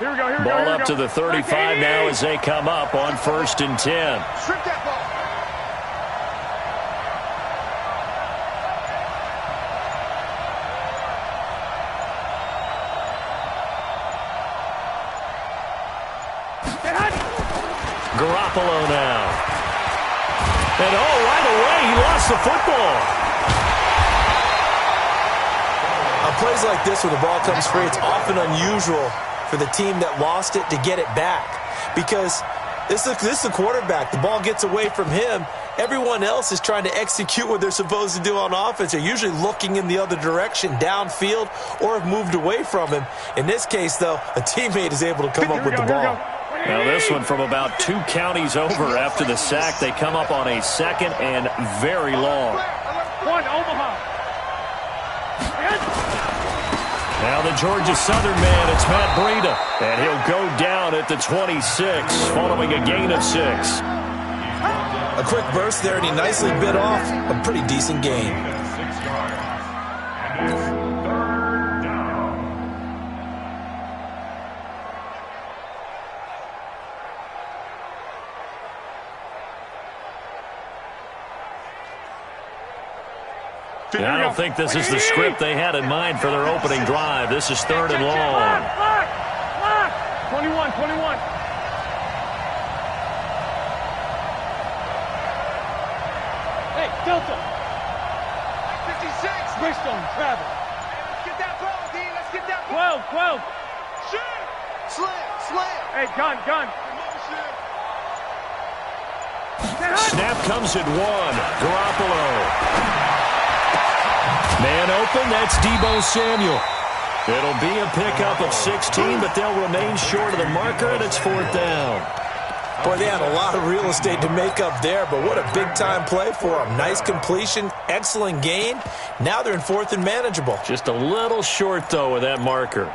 Ball up to the 35 now as they come up on 1st and 10. Strip that ball. Garoppolo now. And right away, he lost the football. On plays like this when the ball comes free, it's often unusual for the team that lost it to get it back. Because this is the quarterback. The ball gets away from him. Everyone else is trying to execute what they're supposed to do on offense. They're usually looking in the other direction, downfield, or have moved away from him. In this case, though, a teammate is able to come up with the ball. Now this one from about 2 counties over after the sack. They come up on a 2nd and very long. Now the Georgia Southern man, it's Matt Breida. And he'll go down at the 26 following a gain of 6. A quick burst there, and he nicely bit off a pretty decent gain. I don't think this is the script they had in mind for their opening drive. This is 3rd and long. 21. Hey, Delta. 56. Greystone, travel. Let's get that ball, D. Let's get that ball. 12. Shoot. Slam. Hey, gun. Snap comes at 1. Garoppolo. Man open, that's Deebo Samuel. It'll be a pickup of 16, but they'll remain short of the marker, and it's 4th down. Boy, they had a lot of real estate to make up there, but what a big-time play for them. Nice completion, excellent gain. Now they're in 4th and manageable. Just a little short, though, with that marker.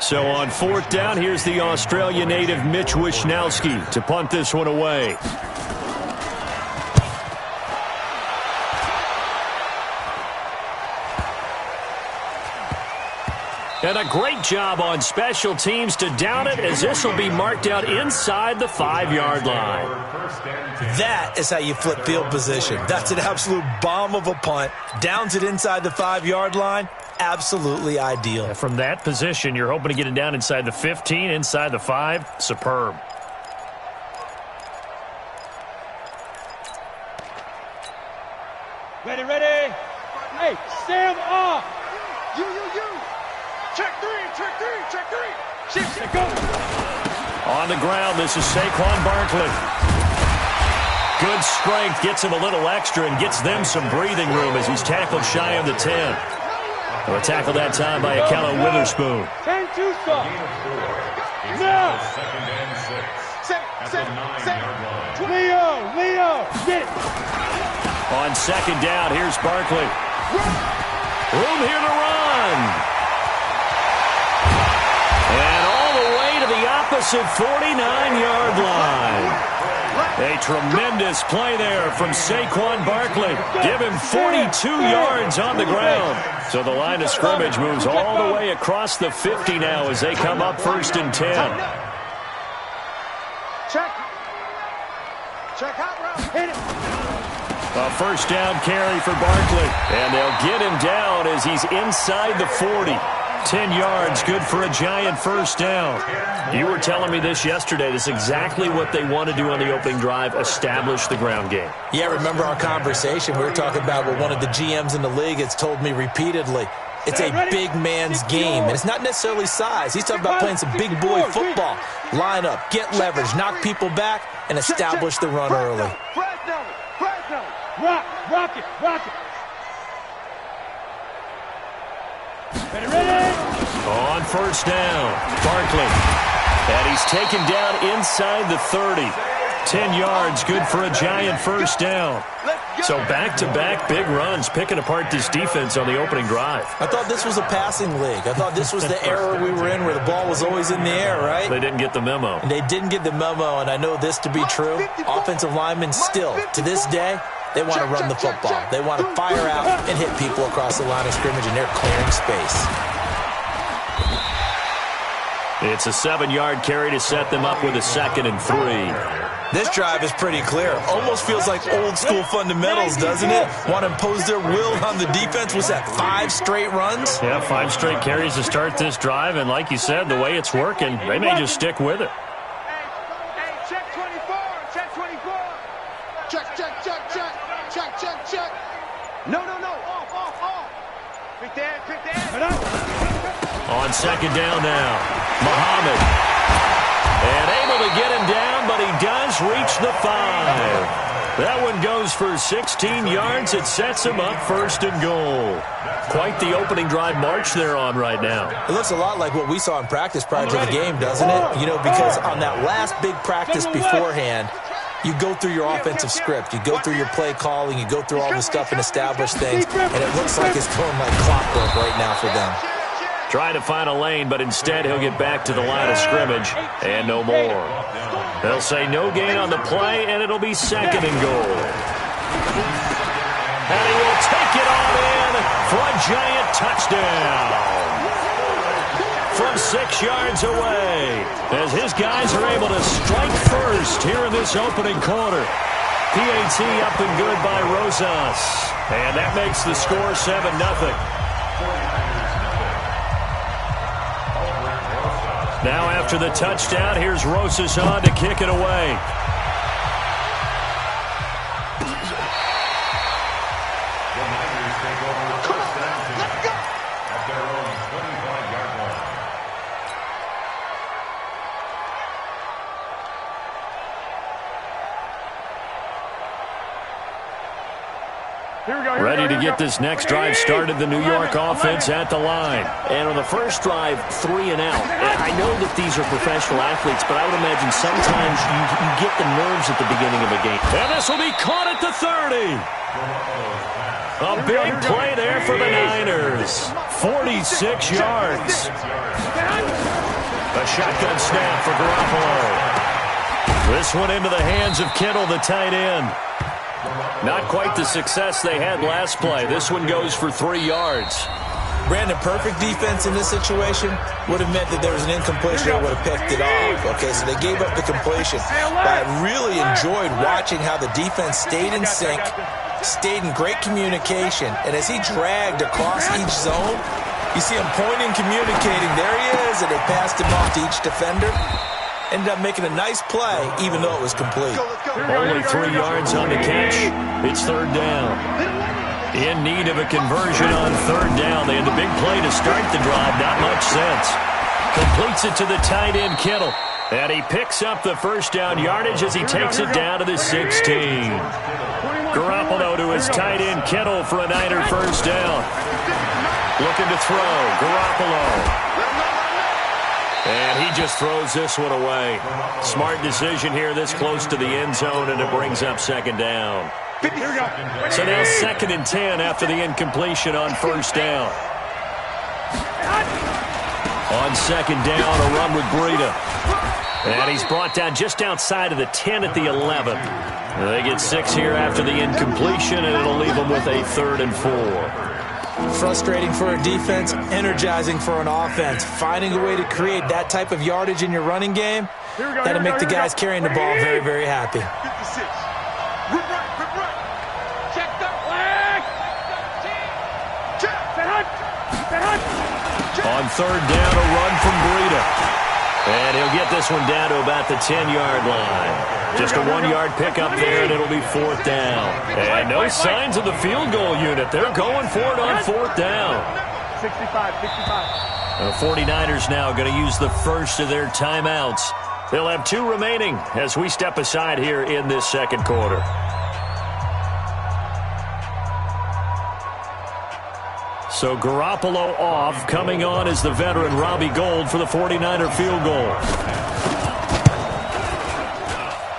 So on 4th down, here's the Australia native Mitch Wishnowsky to punt this one away. And a great job on special teams to down it, as this will be marked out inside the 5-yard line. That is how you flip field position. That's an absolute bomb of a punt. Downs it inside the 5-yard line. Absolutely ideal. And from that position, you're hoping to get it down inside the 15, inside the 5. Superb. Ready. Hey, Sam off. You. Check three. Shift, go. On the ground, this is Saquon Barkley. Good strength, gets him a little extra and gets them some breathing room as he's tackled shy of the 10. A tackle that time by Akello Witherspoon. 10-2 stop. No. Leo, get it. On 2nd down, here's Barkley. Room here to run. And all the way to the opposite 49-yard line. A tremendous play there from Saquon Barkley. Give him 42 yards on the ground. So the line of scrimmage moves all the way across the 50 now as they come up 1st and 10. Check out, bro. Hit it. A 1st down carry for Barkley. And they'll get him down as he's inside the 40. 10 yards, good for a giant 1st down. You were telling me this yesterday. This is exactly what they want to do on the opening drive, establish the ground game. Yeah, remember our conversation. We were talking about what one of the GMs in the league has told me repeatedly. It's a big man's game, and it's not necessarily size. He's talking about playing some big boy football. Line up, get leverage, knock people back, and establish the run early. Rock it. Ready. On 1st down, Barkley. And he's taken down inside the 30. 10 yards, good for a giant 1st down. So back-to-back big runs, picking apart this defense on the opening drive. I thought this was a passing league. I thought this was the era we were in where the ball was always in the air, right? They didn't get the memo. And they didn't get the memo, and I know this to be true. Offensive linemen still, to this day, They want to run the football. They want to fire out and hit people across the line of scrimmage, and they're clearing space. It's a 7-yard carry to set them up with a 2nd and 3. This drive is pretty clear. Almost feels like old-school fundamentals, doesn't it? Want to impose their will on the defense. Was that 5 straight runs? Yeah, 5 straight carries to start this drive, and like you said, the way it's working, they may just stick with it. Hey, check 24, check 24. Check. No. Off. Quick there. On 2nd down now, Muhammad. And able to get him down, but he does reach the 5. That one goes for 16 yards. It sets him up 1st and goal. Quite the opening drive march they're on right now. It looks a lot like what we saw in practice prior to the game, doesn't it? You know, because on that last big practice beforehand, you go through your offensive script. You go through your play calling. You go through all the stuff and establish things. And it looks like it's going like clockwork right now for them. Trying to find a lane, but instead he'll get back to the line of scrimmage and no more. They'll say no gain on the play, and it'll be 2nd and goal. And he will take it on in for a giant touchdown. From 6 yards away, as his guys are able to strike first here in this opening quarter. PAT up and good by Rosas. And that makes the score 7-0. Now after the touchdown, here's Rosas on to kick it away. Ready to get this next drive started, the New York offense at the line. And on the first drive, 3 and out. And I know that these are professional athletes, but I would imagine sometimes you get the nerves at the beginning of a game. And this will be caught at the 30. A big play there for the Niners. 46 yards. A shotgun snap for Garoppolo. This one into the hands of Kittle, the tight end. Not quite the success they had last play. This one goes for 3 yards. Brandon, perfect defense in this situation would have meant that there was an incompletion that would have picked it off. Okay, so they gave up the completion. But I really enjoyed watching how the defense stayed in sync, stayed in great communication, and as he dragged across each zone, you see him pointing, communicating. There he is, and they passed him off to each defender. Ended up making a nice play, even though it was complete. Only 3 yards on the catch. It's 3rd down. In need of a conversion on 3rd down. They had the big play to start the drive. Not much sense. Completes it to the tight end, Kittle. And he picks up the 1st down yardage as he takes it down to the 16. Garoppolo to his tight end, Kittle, for a Niner 1st down. Looking to throw. Garoppolo. And he just throws this one away. Smart decision here this close to the end zone, and it brings up 2nd down. So now 2nd and 10 after the incompletion on 1st down. On 2nd down, a run with Breida. And he's brought down just outside of the 10 at the 11. They get 6 here after the incompletion, and it'll leave them with a 3rd and 4. Frustrating for a defense, energizing for an offense. Finding a way to create that type of yardage in your running game, that'll make the guys carrying the ball very, very happy. Check the flag. On 3rd down, a run from Breida. And he'll get this one down to about the 10-yard line. Just a 1-yard pickup there, and it'll be 4th down. And no signs of the field goal unit. They're going for it on 4th down. 65. The 49ers now going to use the first of their timeouts. They'll have 2 remaining as we step aside here in this 2nd quarter. So Garoppolo off. Coming on is the veteran Robbie Gould for the 49er field goal.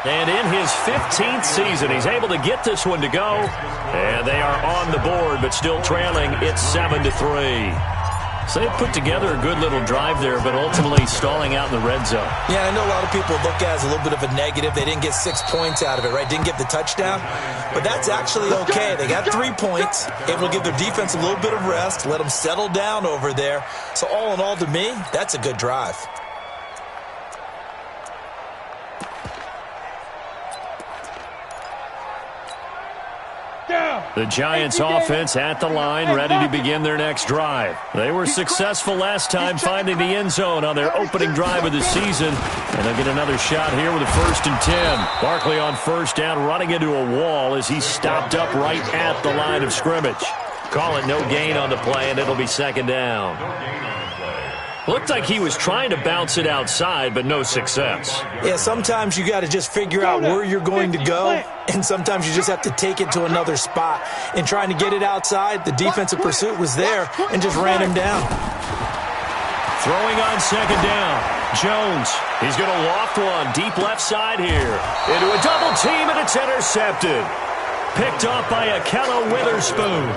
And in his 15th season, he's able to get this one to go. And they are on the board, but still trailing. It's 7-3. So they put together a good little drive there, but ultimately stalling out in the red zone. Yeah, I know a lot of people look at it as a little bit of a negative. They didn't get 6 points out of it, right? Didn't get the touchdown. But that's actually okay. They got 3 points, able to give their defense a little bit of rest, let them settle down over there. So all in all, to me, that's a good drive. The Giants offense at the line, ready to begin their next drive. They were successful last time finding the end zone on their opening drive of the season. And they'll get another shot here with a 1st and 10. Barkley on first down, running into a wall as he's stopped up right at the line of scrimmage. Call it no gain on the play, and it'll be 2nd down. Looked like he was trying to bounce it outside, but no success. Yeah, sometimes you got to just figure out where you're going to go, and sometimes you just have to take it to another spot. And trying to get it outside, the defensive pursuit was there and just ran him down. Throwing on 2nd down. Jones, he's going to loft one deep left side here. Into a double team, and it's intercepted. Picked off by Akello Witherspoon.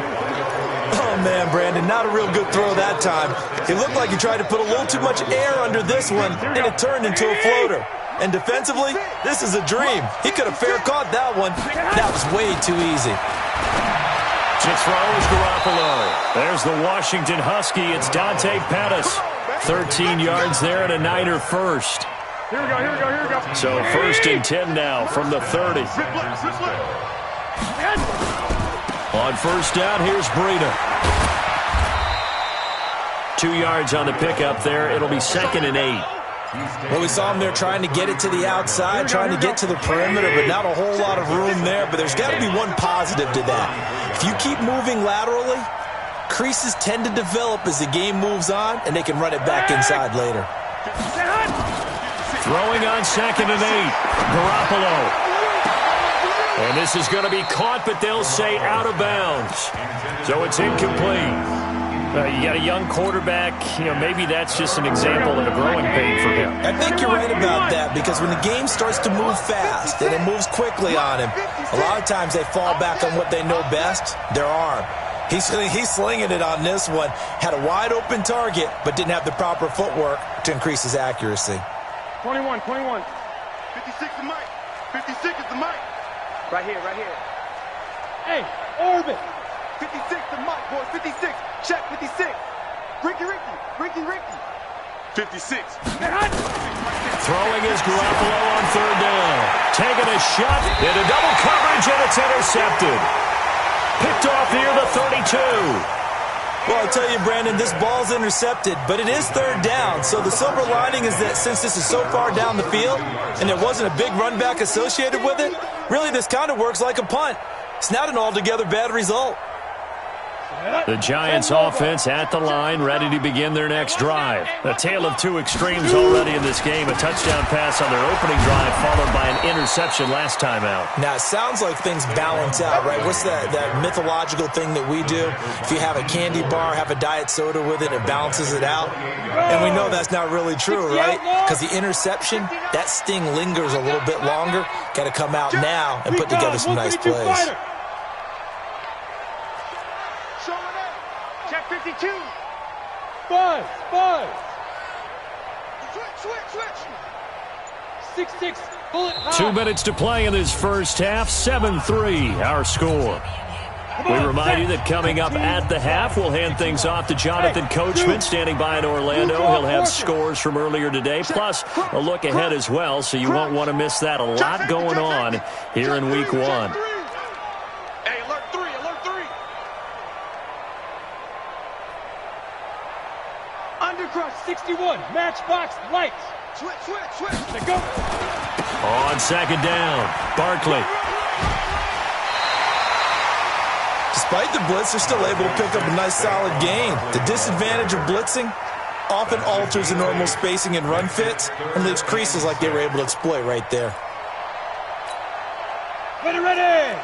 Oh, man, Brandon, not a real good throw that time. It looked like he tried to put a little too much air under this one, and it turned into a floater. And defensively, this is a dream. He could have fair caught that one. That was way too easy. To throw is Garoppolo. There's the Washington Husky. It's Dante Pettis. 13 yards there and a Niner first. Here we go. So 1st and 10 now from the 30. On first down, here's Breida. 2 yards on the pickup there. It'll be 2nd and 8. Well, we saw him there trying to get it to the outside, trying to get to the perimeter, but not a whole lot of room there. But there's got to be one positive to that. If you keep moving laterally, creases tend to develop as the game moves on, and they can run it back inside later. Throwing on 2nd and 8. Garoppolo. And this is going to be caught, but they'll say out of bounds. So it's incomplete. You got a young quarterback. Maybe that's just an example of a growing pain for him. I think you're right about that, because when the game starts to move fast and it moves quickly on him, a lot of times they fall back on what they know best, their arm. He's slinging it on this one. Had a wide open target, but didn't have the proper footwork to increase his accuracy. 21. 56 is Mike. 56 is the Mike. Right here. Hey, orbit. 56 to Mike, boys. 56. Check 56. Ricky. 56. Throwing is Garoppolo on 3rd down. Taking a shot into double coverage, and it's intercepted. Picked off near the 32. Well, I tell you, Brandon, this ball's intercepted, but it is 3rd down. So the silver lining is that since this is so far down the field and there wasn't a big run back associated with it, really this kind of works like a punt. It's not an altogether bad result. The Giants offense at the line, ready to begin their next drive. A tale of two extremes already in this game. A touchdown pass on their opening drive, followed by an interception last time out. Now, it sounds like things balance out, right? What's that mythological thing that we do? If you have a candy bar, have a diet soda with it, it balances it out. And we know that's not really true, right? Because the interception, that sting lingers a little bit longer. Got to come out now and put together some nice plays. Check 52. Five. Switch. 6-6. Bullet high. 2 minutes to play in this first half. 7-3, our score. We remind you that coming up at the half, we'll hand things off to Jonathan Coachman, standing by in Orlando. He'll have scores from earlier today, plus a look ahead as well, so you won't want to miss that. A lot going on here in Week 1. Hey, alert 3. Undercrush 61. Matchbox lights. Switch. To go. On second down, Barkley. Despite the blitz, they're still able to pick up a nice solid gain. The disadvantage of blitzing often alters the normal spacing and run fits and leaves creases like they were able to exploit right there. Ready.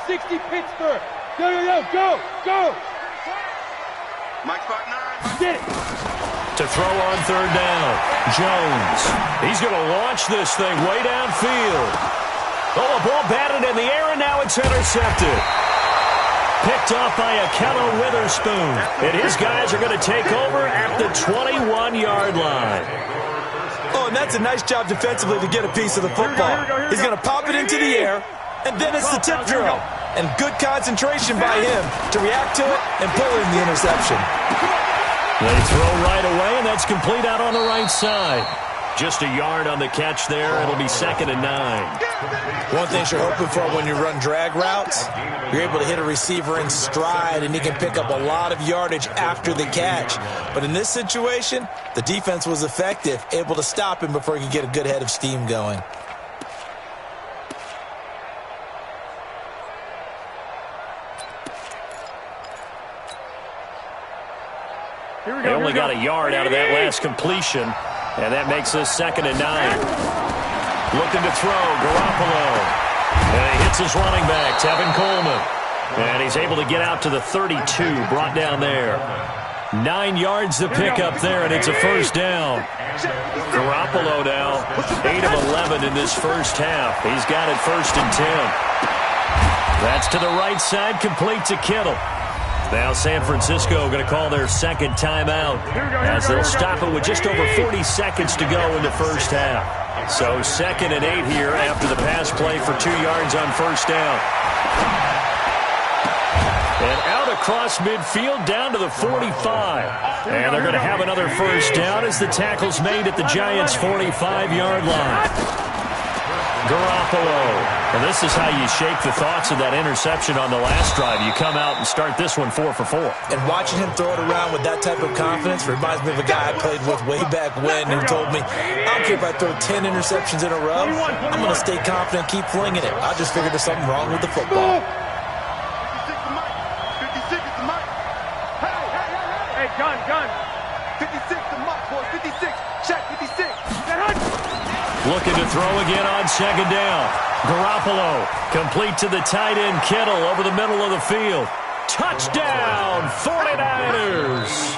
60 Pittsburgh. Go. Mike 5-9. Get it. To throw on third down, Jones. He's going to launch this thing way downfield. Oh, a ball batted in the air, and now it's intercepted. picked off by Akello Witherspoon. And his guys are going to take over at the 21-yard line. Oh, and that's a nice job defensively to get a piece of the football. He's going to pop it into the air, and then it's the tip drill. And good concentration by him to react to it and pull in the interception. They throw right away, and that's complete out on the right side. Just a yard on the catch there. It'll be 2nd and 9. One thing you're hoping for when you run drag routes, you're able to hit a receiver in stride, and he can pick up a lot of yardage after the catch. But in this situation, the defense was effective, able to stop him before he could get a good head of steam going. They only got a yard out of that last completion, and that makes this 2nd and 9. Looking to throw, Garoppolo. And he hits his running back, Tevin Coleman. And he's able to get out to the 32, brought down there. 9 yards to pick up there, and it's a first down. Garoppolo now, 8 of 11 in this first half. He's got it 1st and 10. That's to the right side, complete to Kittle. Now San Francisco going to call their 2nd timeout as they'll stop it with just over 40 seconds to go in the first half. So 2nd and 8 here after the pass play for 2 yards on first down. And out across midfield down to the 45. And they're going to have another first down as the tackle's made at the Giants' 45-yard line. Garoppolo. And this is how you shake the thoughts of that interception on the last drive. You come out and start this one 4 for 4. And watching him throw it around with that type of confidence reminds me of a guy I played with way back when who told me, I don't care if I throw 10 interceptions in a row, I'm going to stay confident and keep flinging it. I just figured there's something wrong with the football. 56 to Mike. 56 is the Mike. Hey, gun. 56 to Mike, boys. 56. Check, 56. Looking to throw again on 2nd down. Garoppolo, complete to the tight end Kittle over the middle of the field. Touchdown, 49ers.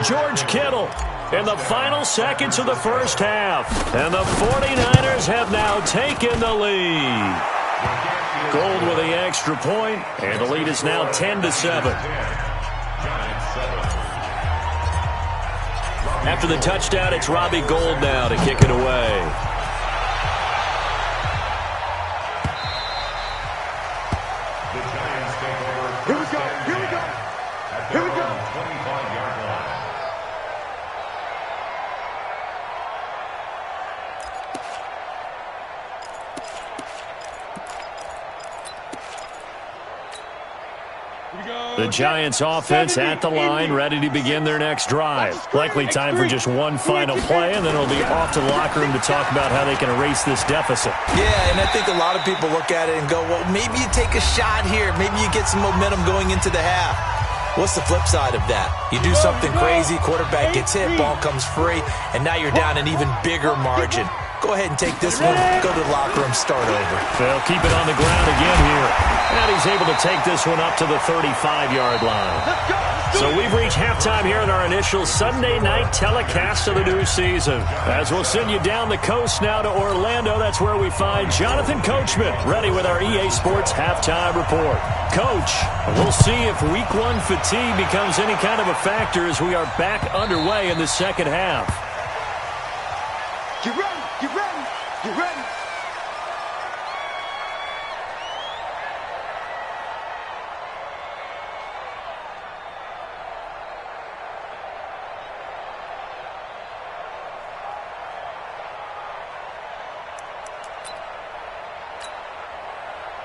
George Kittle in the final seconds of the first half. And the 49ers have now taken the lead. Gold with the extra point, and the lead is now 10-7. After the touchdown, it's Robbie Gould now to kick it away. Here we go. The Giants offense at the line, ready to begin their next drive. Likely time for just one final play, and then it'll be off to the locker room to talk about how they can erase this deficit. Yeah, and I think a lot of people look at it and go, well, maybe you take a shot here. Maybe you get some momentum going into the half. What's the flip side of that? You do something crazy, quarterback gets hit, ball comes free, and now you're down an even bigger margin. Go ahead and take this one, go to the locker room, start over. They'll keep it on the ground again here. And he's able to take this one up to the 35-yard line. So we've reached halftime here in our initial Sunday night telecast of the new season. As we'll send you down the coast now to Orlando, that's where we find Jonathan Coachman, ready with our EA Sports halftime report. Coach, we'll see if Week 1 fatigue becomes any kind of a factor as we are back underway in the second half. You ready? You ready?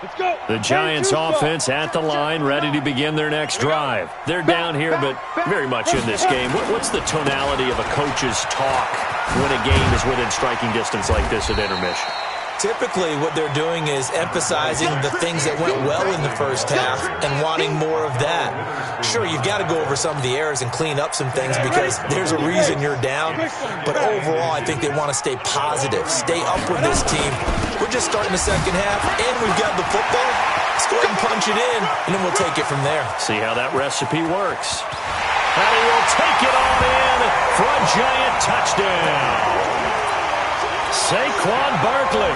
Let's go. The Giants offense at the line, ready to begin their next drive. They're down here, but very much in this game. What's the tonality of a coach's talk when a game is within striking distance like this at intermission? Typically, what they're doing is emphasizing the things that went well in the first half and wanting more of that. Sure, you've got to go over some of the errors and clean up some things because there's a reason you're down. But overall, I think they want to stay positive, stay up with this team. We're just starting the second half, and we've got the football. Let's go ahead and punch it in, and then we'll take it from there. See how that recipe works. And he will take it on in for a Giant touchdown. Saquon Barkley,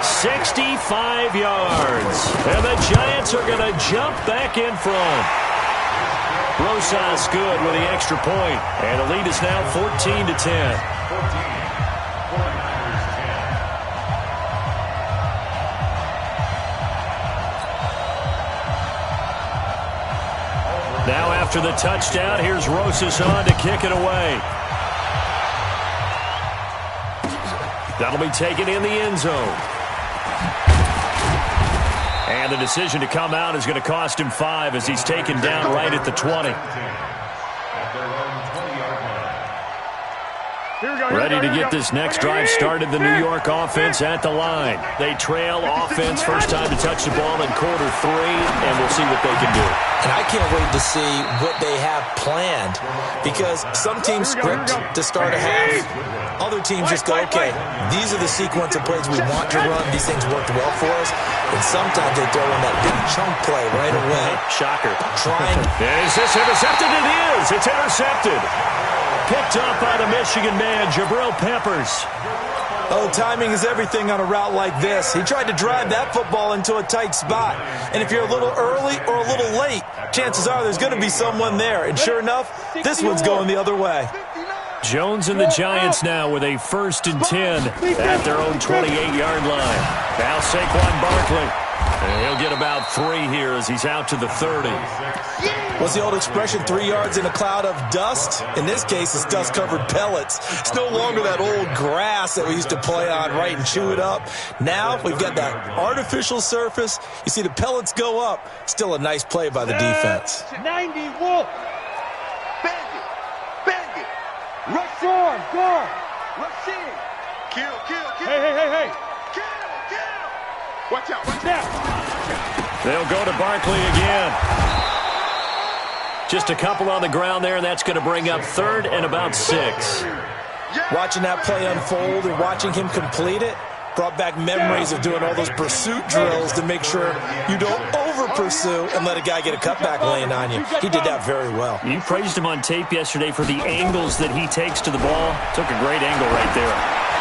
65 yards. And the Giants are going to jump back in front. Rosas good with the extra point. And the lead is now 14-10. Now after the touchdown, here's Rosas on to kick it away. That'll be taken in the end zone. And the decision to come out is going to cost him 5 as he's taken down right at the 20. Ready to get this next drive started, the New York offense at the line. They trail offense, first time to touch the ball in quarter 3, and we'll see what they can do. And I can't wait to see what they have planned, because some teams script to start a half. Other teams just go, okay, these are the sequence of plays we want to run. These things worked well for us. And sometimes they throw in that big chunk play right away. Shocker. Is this intercepted? It is. It's intercepted. Picked up by the Michigan man, Jabril Peppers. Oh, timing is everything on a route like this. He tried to drive that football into a tight spot. And if you're a little early or a little late, chances are there's going to be someone there. And sure enough, this one's going the other way. Jones and the Giants now with a 1st and 10 at their own 28-yard line. Now Saquon Barkley. And he'll get about 3 here as he's out to the 30. What's the old expression, 3 yards in a cloud of dust? In this case, it's dust-covered pellets. It's no longer that old grass that we used to play on, right, and chew it up. Now we've got that artificial surface. You see the pellets go up. Still a nice play by the defense. 90 Wolf. Bandit. Rush on, guard. Rush in. Kill. Hey. Kill. Watch out. They'll go to Barkley again. Just a couple on the ground there, and that's going to bring up 3rd and about 6. Watching that play unfold and watching him complete it brought back memories of doing all those pursuit drills to make sure you don't over-pursue and let a guy get a cutback laying on you. He did that very well. You praised him on tape yesterday for the angles that he takes to the ball. Took a great angle right there.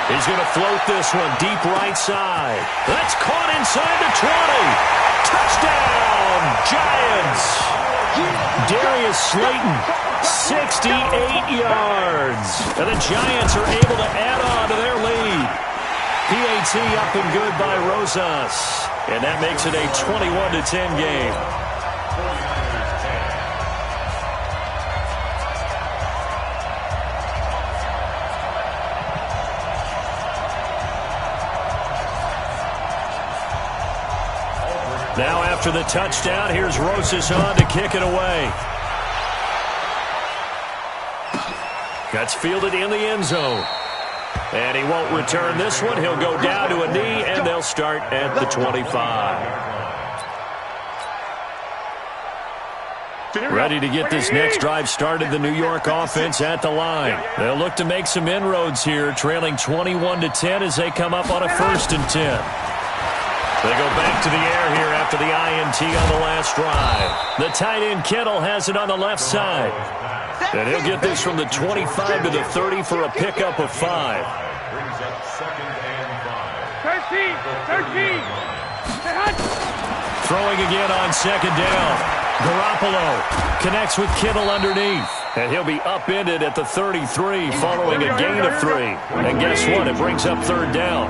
He's going to float this one deep right side. That's caught inside the 20. Touchdown, Giants. Darius Slayton, 68 yards. And the Giants are able to add on to their lead. PAT up and good by Rosas. And that makes it a 21-10 game. Now after the touchdown, here's Rosas on to kick it away. That's fielded in the end zone. And he won't return this one. He'll go down to a knee, and they'll start at the 25. Ready to get this next drive started, the New York offense at the line. They'll look to make some inroads here, trailing 21-10 as they come up on a 1st and 10. They go back to the air here after the INT on the last drive. The tight end Kittle has it on the left side. And he'll get this from the 25 to the 30 for a pickup of 5. 13. Throwing again on 2nd down. Garoppolo connects with Kittle underneath. And he'll be upended at the 33 following a gain of 3. And guess what? It brings up 3rd down.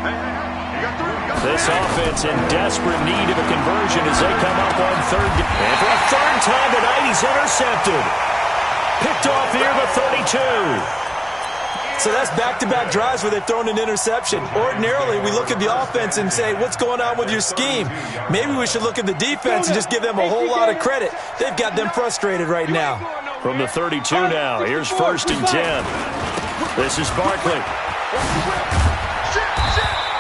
This offense in desperate need of a conversion as they come up on 3rd. And for a 3rd time tonight, he's intercepted. Picked off here, the 32. So that's back-to-back drives where they've thrown an interception. Ordinarily, we look at the offense and say, what's going on with your scheme? Maybe we should look at the defense and just give them a whole lot of credit. They've got them frustrated right now. From the 32 now, here's 1st and 10. This is Barkley.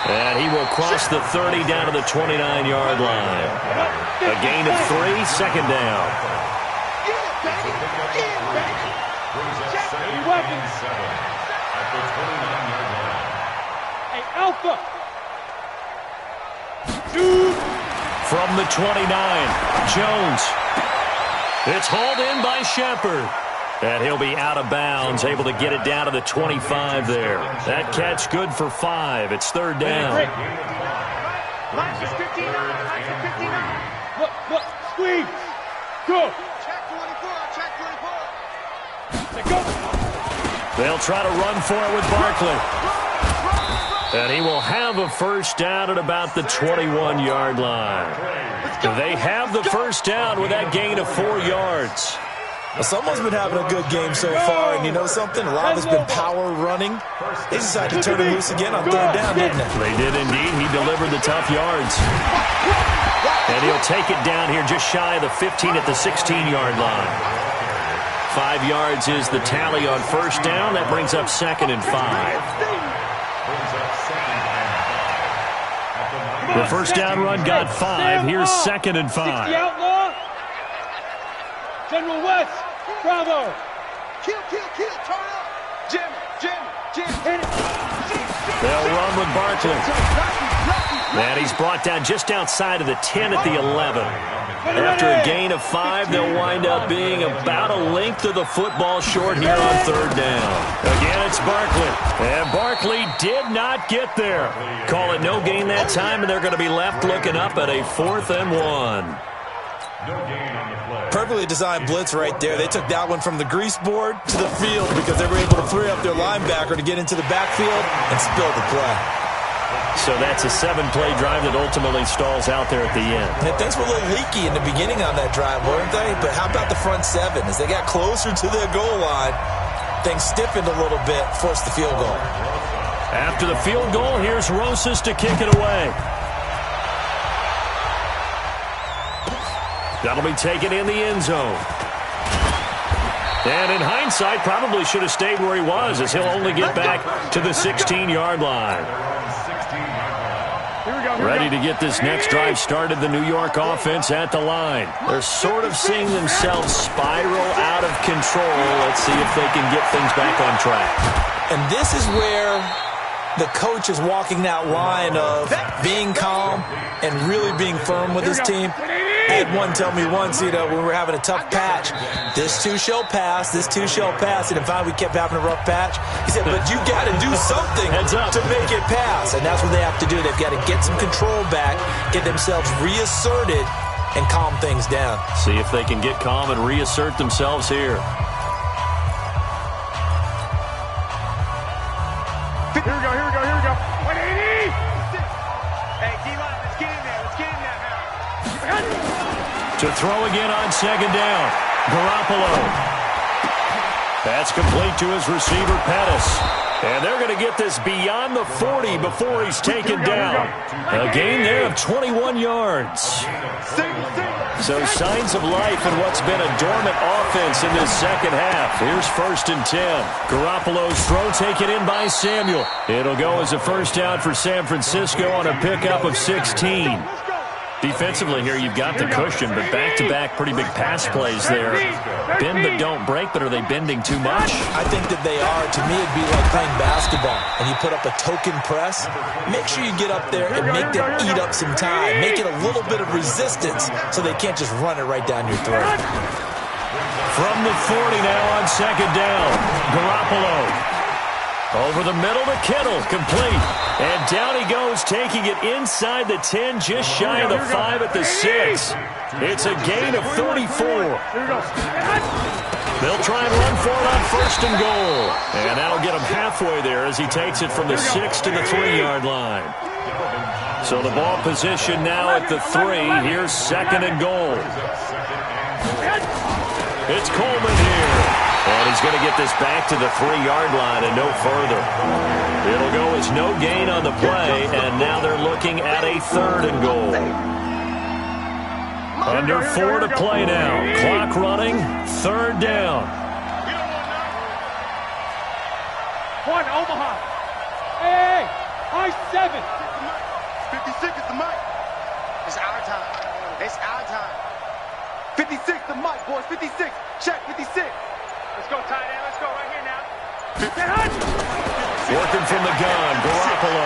And he will cross the 30 down to the 29-yard line. A gain of 3, 2nd down. Hey, Alpha. From the 29, Jones. It's hauled in by Shepard. And he'll be out of bounds, able to get it down to the 25 there. That catch good for 5. It's third down. Line's just 59. Line's just 59. Look, squeeze. Go. Check 24. Check 24. Let go. They'll try to run for it with Barkley. And he will have a first down at about the 21-yard line. They have the first down with that gain of 4 yards. Well, someone's been having a good game so far, and you know something? A lot of it's been power running. They decided to turn him loose again on third down, didn't they? They did indeed. He delivered the tough yards. And he'll take it down here just shy of the 15 at the 16-yard line. 5 yards is the tally on first down. That brings up 2nd and 5. The first down run got 5. Here's 2nd and 5. Outlaw. General West. Bravo. Kill. Turn up. Jim. Hit it. They'll run with Barkley. And he's brought down just outside of the 10 at the 11. After a gain of 5, they'll wind up being about a length of the football short here on third down. Again, it's Barkley. And Barkley did not get there. Call it no gain that time, and they're going to be left looking up at a 4th and 1. Perfectly designed blitz right there. They took that one from the grease board to the field because they were able to free up their linebacker to get into the backfield and spill the play. So that's a 7-play drive that ultimately stalls out there at the end. And things were a little leaky in the beginning on that drive, weren't they? But how about the front 7? As they got closer to their goal line, things stiffened a little bit, forced the field goal. After the field goal, here's Rosas to kick it away. That'll be taken in the end zone. And in hindsight, probably should have stayed where he was, as he'll only get back to the 16-yard line. Ready to get this next drive started, the New York offense at the line. They're sort of seeing themselves spiral out of control. Let's see if they can get things back on track. And this is where the coach is walking that line of being calm and really being firm with his team. I had one tell me once, when we were having a tough patch, this too shall pass, this too shall pass. And finally we kept having a rough patch. He said, but you got to do something to make it pass. And that's what they have to do. They've got to get some control back, get themselves reasserted, and calm things down. See if they can get calm and reassert themselves here. Here we go. 180. Hey, D-line, let's get in there now. To throw again on second down. Garoppolo. That's complete to his receiver, Pettis. And they're going to get this beyond the 40 before he's taken down. A gain there of 21 yards. So signs of life in what's been a dormant offense in this second half. Here's 1st and 10. Garoppolo's throw taken in by Samuel. It'll go as a first down for San Francisco on a pickup of 16. Defensively here, you've got the cushion, but back-to-back pretty big pass plays there. Bend but don't break, but are they bending too much? I think that they are. To me, it'd be like playing basketball, and you put up a token press. Make sure you get up there and make them eat up some time. Make it a little bit of resistance so they can't just run it right down your throat. From the 40 now on second down, Garoppolo. Over the middle to Kittle, complete. And down he goes, taking it inside the 10, just shy of the 5 at the 6. It's a gain of 34. They'll try and run for it on 1st and goal. And that'll get him halfway there as he takes it from the 6 to the 3-yard line. So the ball position now at the 3. Here's 2nd and goal. It's Coleman here. And he's going to get this back to the 3-yard line and no further. It'll go as no gain on the play, and now they're looking at a 3rd and goal. Under 4 to play now. Clock running, 3rd down. One, Omaha. Hey, high 7. 56 is the mic. It's our time. 56, the mic, boys. 56. Check, 56. Let's go, tight end. Let's go right here now. Working from the gun, Garoppolo.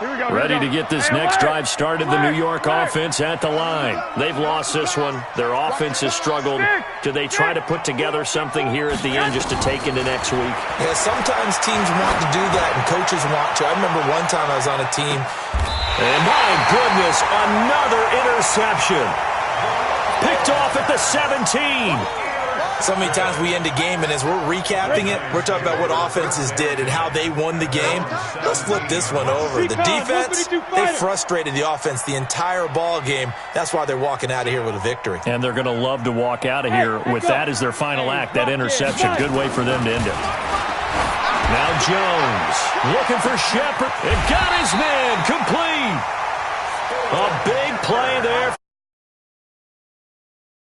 Ready to get this next drive started, the New York offense at the line. They've lost this one. Their offense has struggled. Do they try to put together something here at the end just to take into next week? Yeah, sometimes teams want to do that and coaches want to. I remember one time I was on a team. And my goodness, another interception. Picked off at the 17. So many times we end a game, and as we're recapping it, we're talking about what offenses did and how they won the game. Let's flip this one over. The defense, they frustrated the offense the entire ball game. That's why they're walking out of here with a victory. And they're going to love to walk out of here with that as their final act, that interception. Good way for them to end it. Now Jones looking for Shepard. And got his man complete. A big play there.